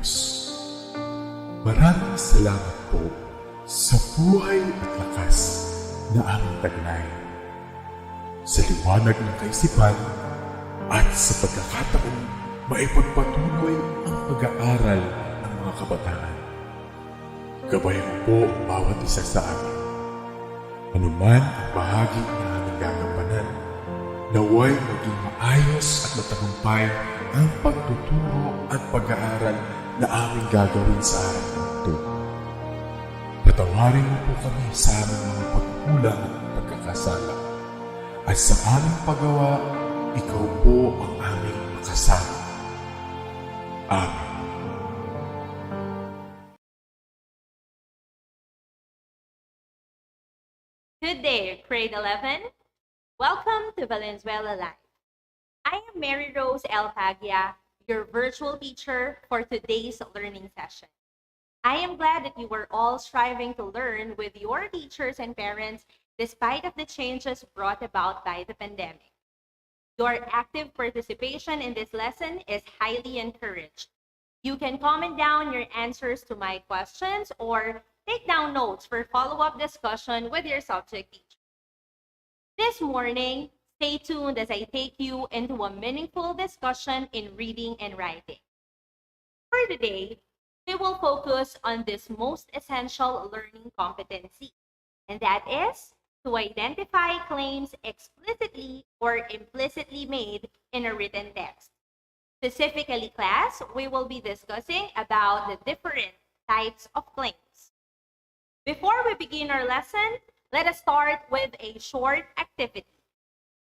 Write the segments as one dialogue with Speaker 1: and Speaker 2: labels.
Speaker 1: Diyos. Maraming salamat po sa buhay at lakas na aming taglay, sa liwanag ng kaisipan at sa pagkakataong maipagpatuloy ang pag-aaral ng mga kabataan. Gabayan po ang bawat isa sa amin. Anuman ang bahagi na aming gagampanan, naway maging maayos at matagumpay ang pagtuturo at pag-aaral na aming gagawin sa araw na ito. Patawarin mo po kami sa aming mga pagkulang at pagkakasala. At sa aming paggawa, ikaw po ang aming makasama. Amen.
Speaker 2: Good day, grade 11. Welcome to Valenzuela Live. I am Mary Rose L. Paguia, your virtual teacher for today's learning session. I am glad that you were all striving to learn with your teachers and parents despite of the changes brought about by the pandemic. Your active participation in this lesson is highly encouraged. You can comment down your answers to my questions or take down notes for follow-up discussion with your subject teacher. This morning, stay tuned as I take you into a meaningful discussion in reading and writing. For today, we will focus on this most essential learning competency, and that is to identify claims explicitly or implicitly made in a written text. Specifically, class, we will be discussing about the different types of claims. Before we begin our lesson, let us start with a short activity.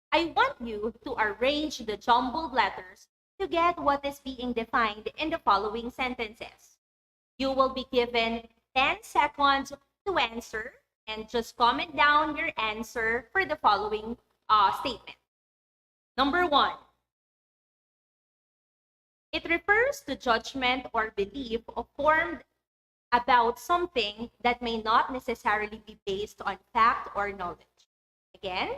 Speaker 2: I want you to arrange the jumbled letters to get what is being defined in the following sentences. You will be given 10 seconds to answer and just comment down your answer for the following statement. Number 1. It refers to judgment or belief formed about something that may not necessarily be based on fact or knowledge. Again,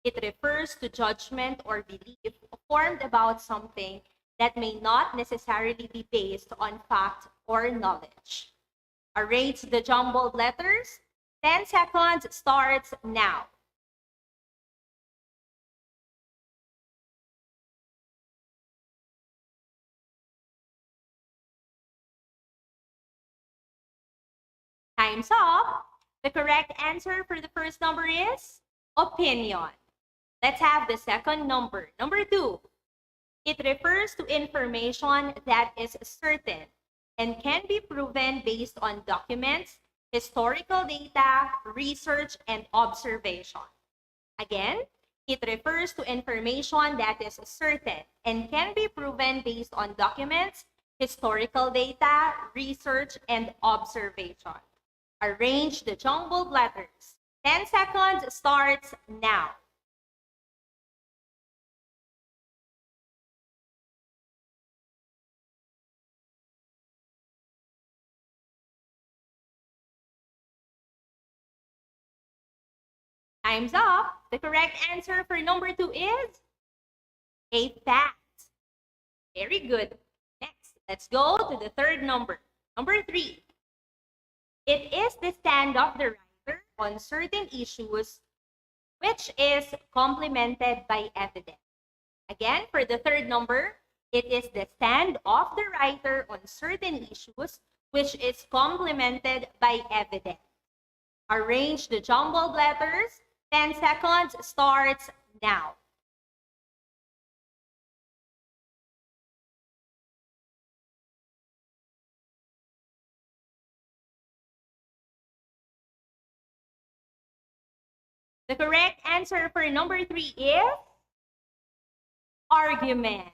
Speaker 2: it refers to judgment or belief formed about something that may not necessarily be based on fact or knowledge. Arrange the jumbled letters. 10 seconds starts now. Time's up. The correct answer for the first number is opinion. Let's have the second number. Number 2. It refers to information that is certain and can be proven based on documents, historical data, research, and observation. Again, it refers to information that is certain and can be proven based on documents, historical data, research, and observation. Arrange the jumbled letters. 10 seconds starts now. Time's up. The correct answer for number 2 is a fact. Very good. Next, let's go to the third number. Number 3. It is the stand of the writer on certain issues which is complemented by evidence. Again, for the third number, it is the stand of the writer on certain issues which is complemented by evidence. Arrange the jumbled letters. 10 seconds starts now. The correct answer for number 3 is argument.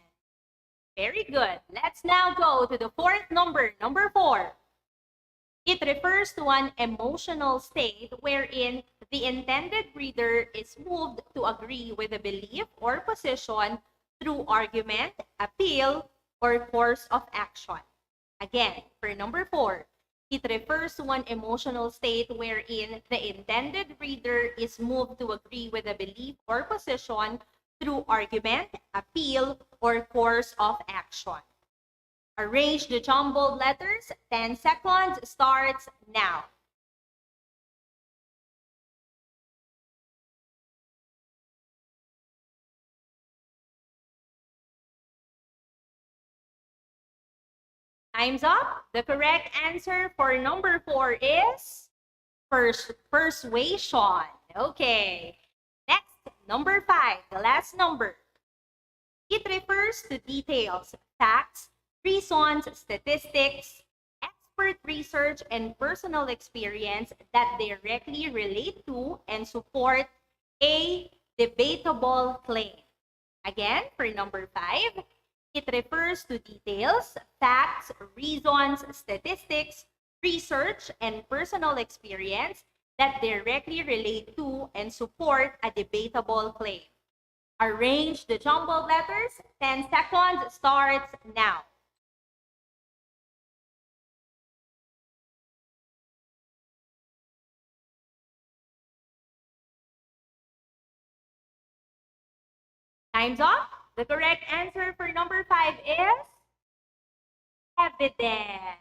Speaker 2: Very good. Let's now go to the fourth number, number 4. It refers to an emotional state wherein the intended reader is moved to agree with a belief or position through argument, appeal, or course of action. Again, for number 4, it refers to an emotional state wherein the intended reader is moved to agree with a belief or position through argument, appeal, or course of action. Arrange the jumbled letters. 10 seconds starts now. Time's up. The correct answer for number 4 is persuasion. Okay. Next, number 5, the last number. It refers to details, facts, reasons, statistics, expert research, and personal experience that directly relate to and support a debatable claim. Again, for number 5, it refers to details, facts, reasons, statistics, research, and personal experience that directly relate to and support a debatable claim. Arrange the jumbled letters. 10 seconds starts now. Time's up. The correct answer for number 5 is evidence.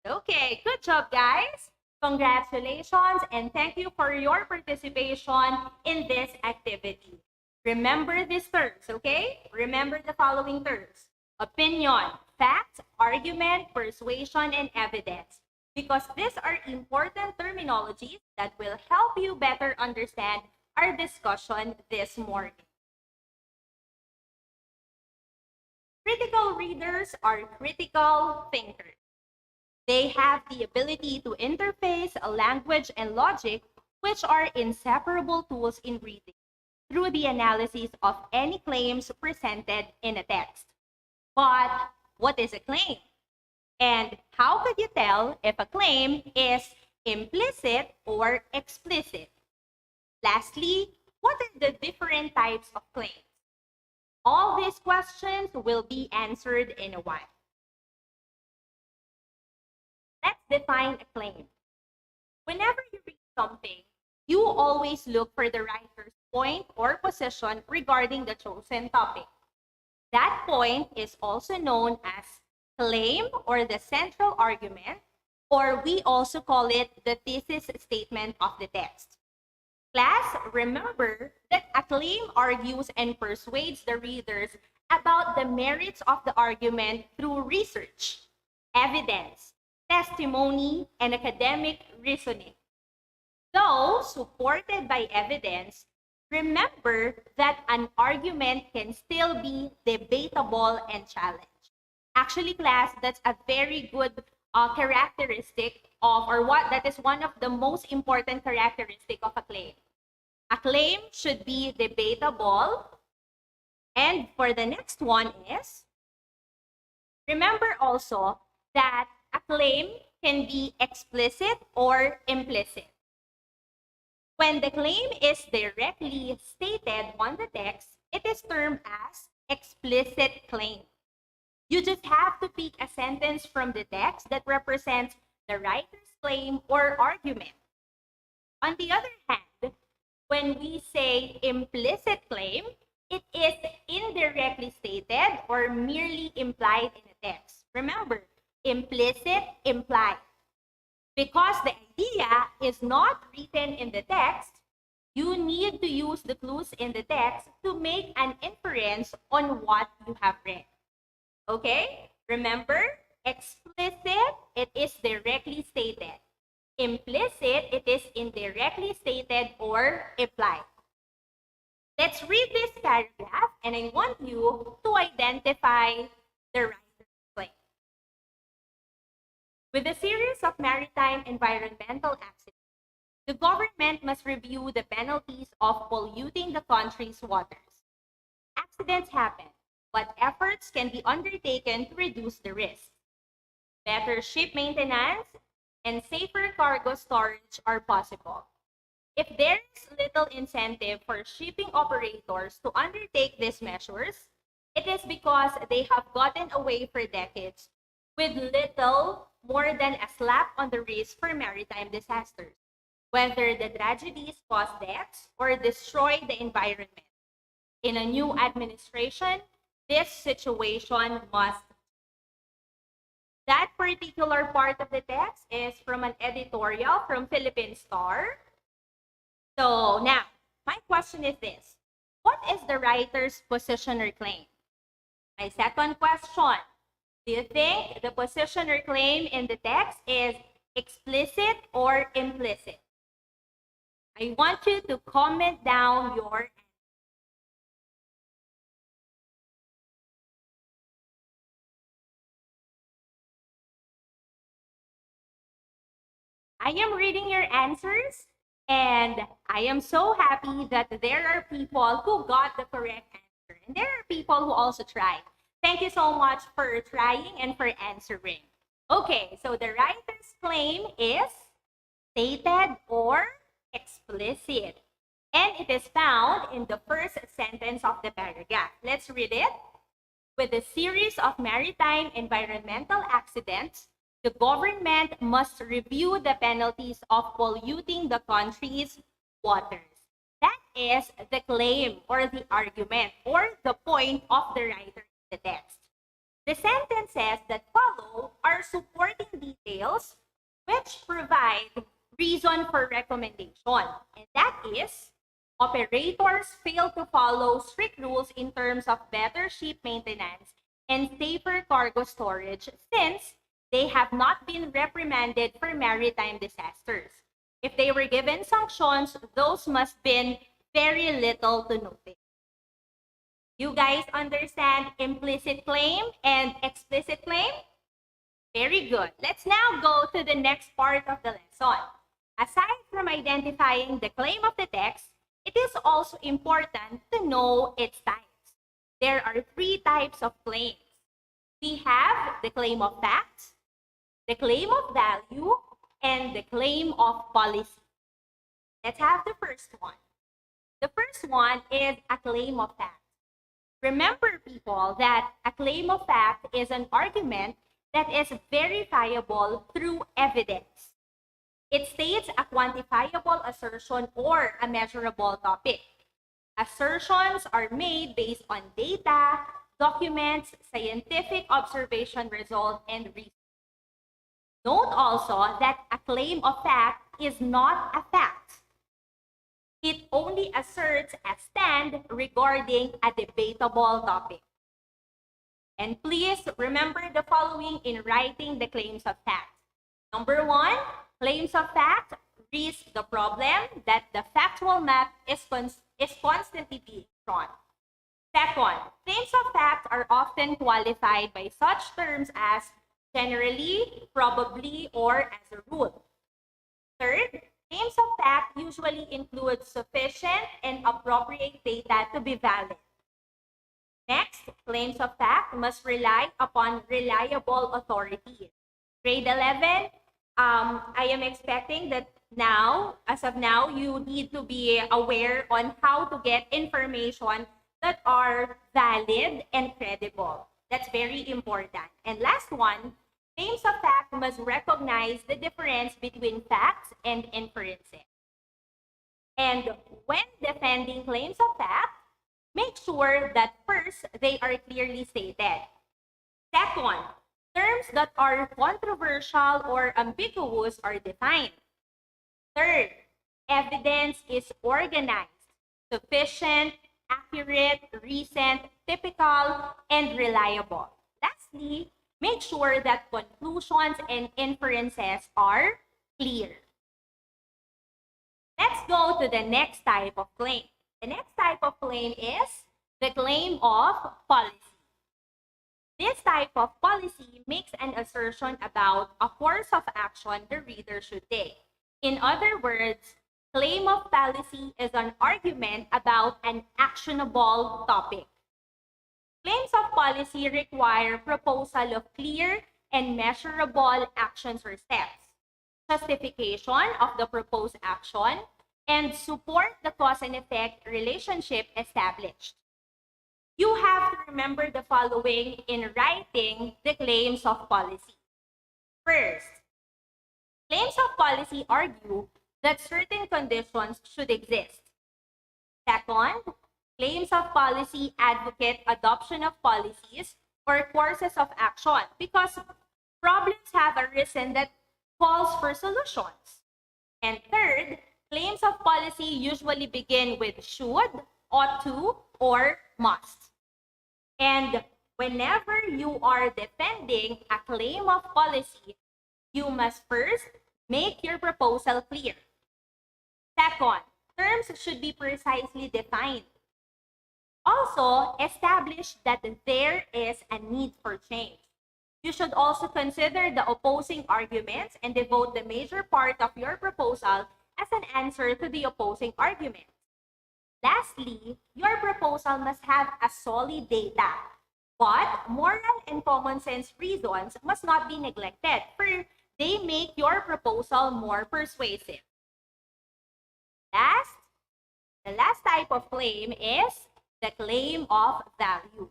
Speaker 2: Okay, good job, guys. Congratulations and thank you for your participation in this activity. Remember these terms, okay? Remember the following terms: opinion, fact, argument, persuasion, and evidence. Because these are important terminologies that will help you better understand our discussion this morning. Critical readers are critical thinkers. They have the ability to interface language and logic, which are inseparable tools in reading, through the analysis of any claims presented in a text. But what is a claim? And how could you tell if a claim is implicit or explicit? Lastly, what are the different types of claims? All these questions will be answered in a while. Let's define a claim. Whenever you read something, you always look for the writer's point or position regarding the chosen topic. That point is also known as claim or the central argument, or we also call it the thesis statement of the text. Class, remember that a claim argues and persuades the readers about the merits of the argument through research, evidence, testimony, and academic reasoning. Though supported by evidence, remember that an argument can still be debatable and challenged. Actually, class, that's a very good characteristic of, or what, that is one of the most important characteristic of a claim. A claim should be debatable. And for the next one is, remember also that a claim can be explicit or implicit. When the claim is directly stated on the text, it is termed as explicit claim. You just have to pick a sentence from the text that represents the writer's claim or argument. On the other hand, when we say implicit claim, it is indirectly stated or merely implied in the text. Remember, implicit, implied. Because the idea is not written in the text, you need to use the clues in the text to make an inference on what you have read. Okay? Remember, explicit, it is directly stated. Implicit, it is indirectly stated or implied. Let's read this paragraph, and I want you to identify the writer's claim. With a series of maritime environmental accidents, the government must review the penalties of polluting the country's waters. Accidents happen, but efforts can be undertaken to reduce the risk. Better ship maintenance and safer cargo storage are possible. If there is little incentive for shipping operators to undertake these measures, it is because they have gotten away for decades with little more than a slap on the wrist for maritime disasters, whether the tragedies cause deaths or destroy the environment. In a new administration, this situation must. That particular part of the text is from an editorial from Philippine Star. So now, my question is this. What is the writer's position or claim? My second question. Do you think the position or claim in the text is explicit or implicit? I want you to comment down your answer. I am reading your answers, and I am so happy that there are people who got the correct answer. And there are people who also tried. Thank you so much for trying and for answering. Okay, so the writer's claim is stated or explicit. And it is found in the first sentence of the paragraph. Let's read it. With a series of maritime environmental accidents, the government must review the penalties of polluting the country's waters. That is the claim or the argument or the point of the writer in the text. The sentences that follow are supporting details which provide reason for recommendation. And that is, operators fail to follow strict rules in terms of better ship maintenance and safer cargo storage since they have not been reprimanded for maritime disasters. If they were given sanctions, those must been very little to nothing. You guys understand implicit claim and explicit claim? Very good. Let's now go to the next part of the lesson. Aside from identifying the claim of the text, it is also important to know its types. There are three types of claims. We have the claim of facts, the claim of value, and the claim of policy. Let's have the first one. The first one is a claim of fact. Remember, people, that a claim of fact is an argument that is verifiable through evidence. It states a quantifiable assertion or a measurable topic. Assertions are made based on data, documents, scientific observation results, and research. Note also that a claim of fact is not a fact. It only asserts a stand regarding a debatable topic. And please remember the following in writing the claims of fact. Number one, claims of fact risk the problem that the factual map is constantly being drawn. Second, claims of fact are often qualified by such terms as generally, probably, or as a rule. Third, claims of fact usually include sufficient and appropriate data to be valid. Next, claims of fact must rely upon reliable authorities. Grade 11, I am expecting that now, as of now, you need to be aware on how to get information that are valid and credible. That's very important. And last one, claims of fact must recognize the difference between facts and inferences. And when defending claims of fact, make sure that first, they are clearly stated. Second, terms that are controversial or ambiguous are defined. Third, evidence is organized, sufficient, accurate, recent, typical, and reliable. Lastly, make sure that conclusions and inferences are clear. Let's go to the next type of claim. The next type of claim is the claim of policy. This type of policy makes an assertion about a course of action the reader should take. In other words, claim of policy is an argument about an actionable topic. Claims of policy require proposal of clear and measurable actions or steps, justification of the proposed action, and support the cause and effect relationship established. You have to remember the following in writing the claims of policy. First, claims of policy argue that certain conditions should exist. Second, claims of policy advocate adoption of policies or courses of action because problems have arisen that calls for solutions. And third, claims of policy usually begin with should, ought to, or must. And whenever you are defending a claim of policy, you must first make your proposal clear. Second, terms should be precisely defined. Also, establish that there is a need for change. You should also consider the opposing arguments and devote the major part of your proposal as an answer to the opposing argument. Lastly, your proposal must have a solid data, but moral and common sense reasons must not be neglected, for they make your proposal more persuasive. The last type of claim is the claim of value.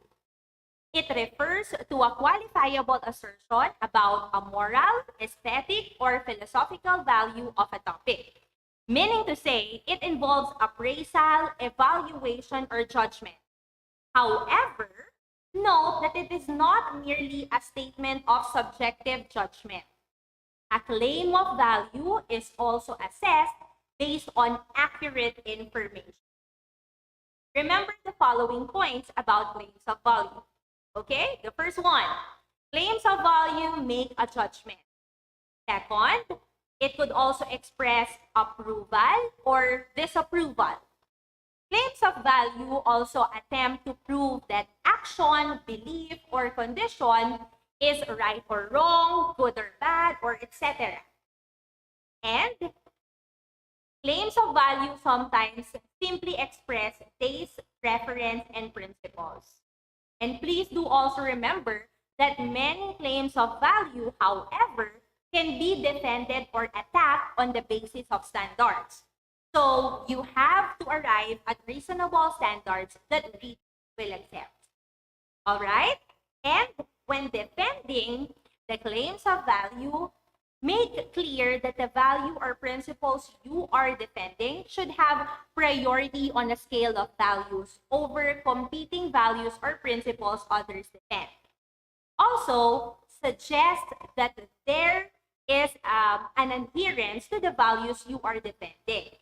Speaker 2: It refers to a qualifiable assertion about a moral, aesthetic, or philosophical value of a topic. Meaning to say, it involves appraisal, evaluation, or judgment. However, note that it is not merely a statement of subjective judgment. A claim of value is also assessed based on accurate information. Remember the following points about claims of value. Okay, the first one, claims of value make a judgment. Second, it could also express approval or disapproval. Claims of value also attempt to prove that action, belief, or condition is right or wrong, good or bad, or etc. And claims of value sometimes simply express taste, preference, and principles. And please do also remember that many claims of value, however, can be defended or attacked on the basis of standards. So you have to arrive at reasonable standards that we will accept. All right? And when defending the claims of value, make clear that the value or principles you are defending should have priority on a scale of values over competing values or principles others defend. Also, suggest that there is an adherence to the values you are defending.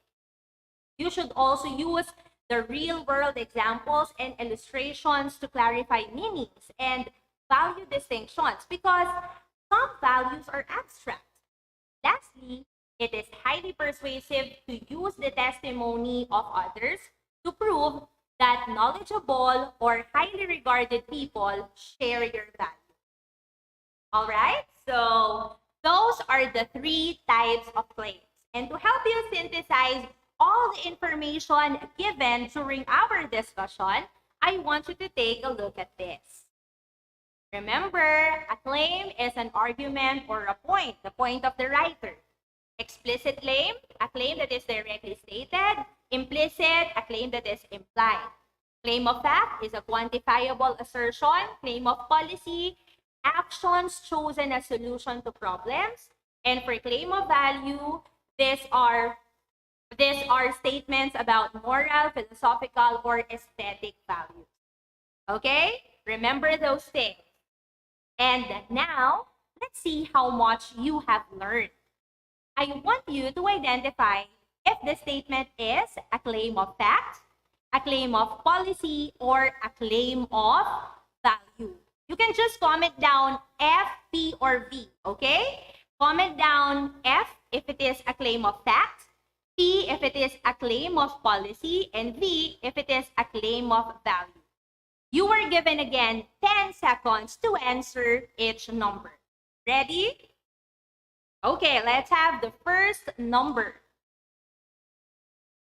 Speaker 2: You should also use the real-world examples and illustrations to clarify meanings and value distinctions, because some values are abstract. Lastly, it is highly persuasive to use the testimony of others to prove that knowledgeable or highly regarded people share your value. All right, so those are the 3 types of claims. And to help you synthesize all the information given during our discussion, I want you to take a look at this. Remember, a claim is an argument or a point, the point of the writer. Explicit claim, a claim that is directly stated. Implicit, a claim that is implied. Claim of fact is a quantifiable assertion. Claim of policy, actions chosen as solution to problems. And for claim of value, these are statements about moral, philosophical, or aesthetic values. Okay? Remember those things. And now, let's see how much you have learned. I want you to identify if the statement is a claim of fact, a claim of policy, or a claim of value. You can just comment down F, P, or V, okay? Comment down F if it is a claim of fact, P if it is a claim of policy, and V if it is a claim of value. You were given again 10 seconds to answer each number. Ready? Okay, let's have the first number.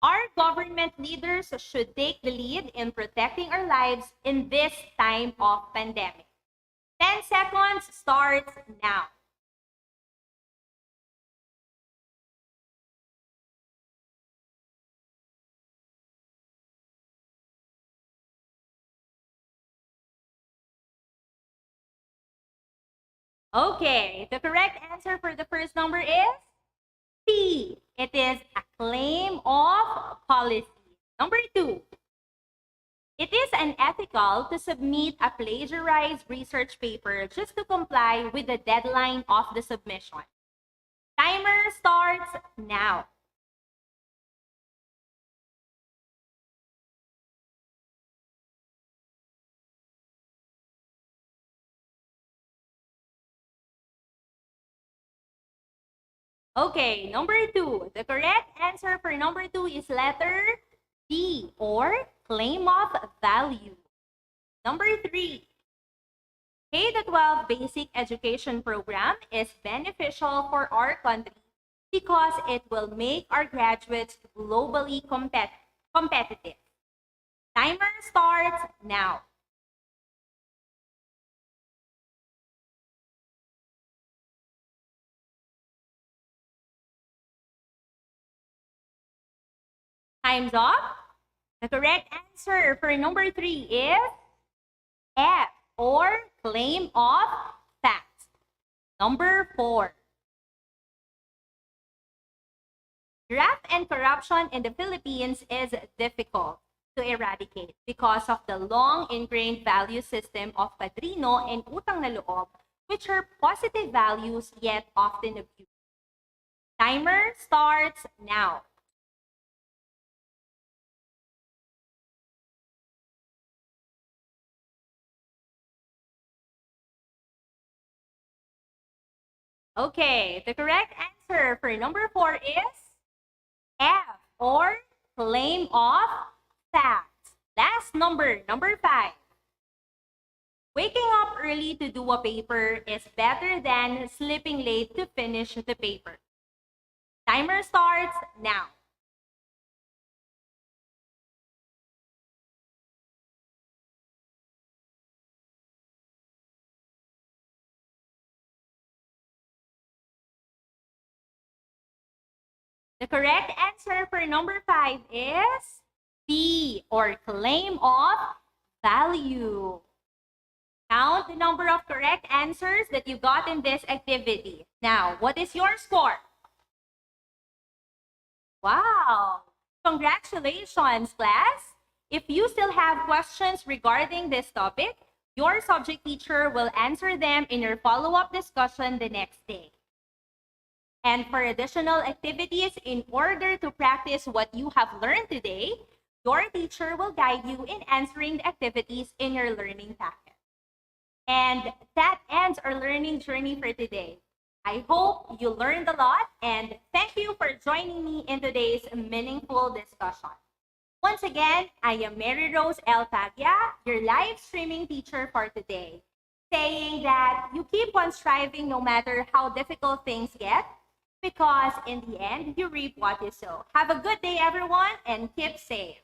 Speaker 2: Our government leaders should take the lead in protecting our lives in this time of pandemic. 10 seconds starts now. Okay, the correct answer for the first number is C. It is a claim of policy. Number 2. It is unethical to submit a plagiarized research paper just to comply with the deadline of the submission. Timer starts now. Okay, number 2. The correct answer for number 2 is letter D, or claim of value. Number 3. K-12 basic education program is beneficial for our country because it will make our graduates globally competitive. Timer starts now. Time's up. The correct answer for number 3 is F, or claim of fact. Number 4. Graft and corruption in the Philippines is difficult to eradicate because of the long ingrained value system of padrino and utang na loob, which are positive values yet often abused. Timer starts now. Okay, the correct answer for number 4 is F, or claim of fact. Last number 5. Waking up early to do a paper is better than sleeping late to finish the paper. Timer starts now. The correct answer for number 5 is B, or claim of value. Count the number of correct answers that you got in this activity. Now, what is your score? Wow! Congratulations, class! If you still have questions regarding this topic, your subject teacher will answer them in your follow-up discussion the next day. And for additional activities, in order to practice what you have learned today, your teacher will guide you in answering the activities in your learning packet. And that ends our learning journey for today. I hope you learned a lot, and thank you for joining me in today's meaningful discussion. Once again, I am Mary Rose L. Paguia, your live streaming teacher for today, saying that you keep on striving no matter how difficult things get, because in the end, you reap what you sow. Have a good day, everyone, and keep safe.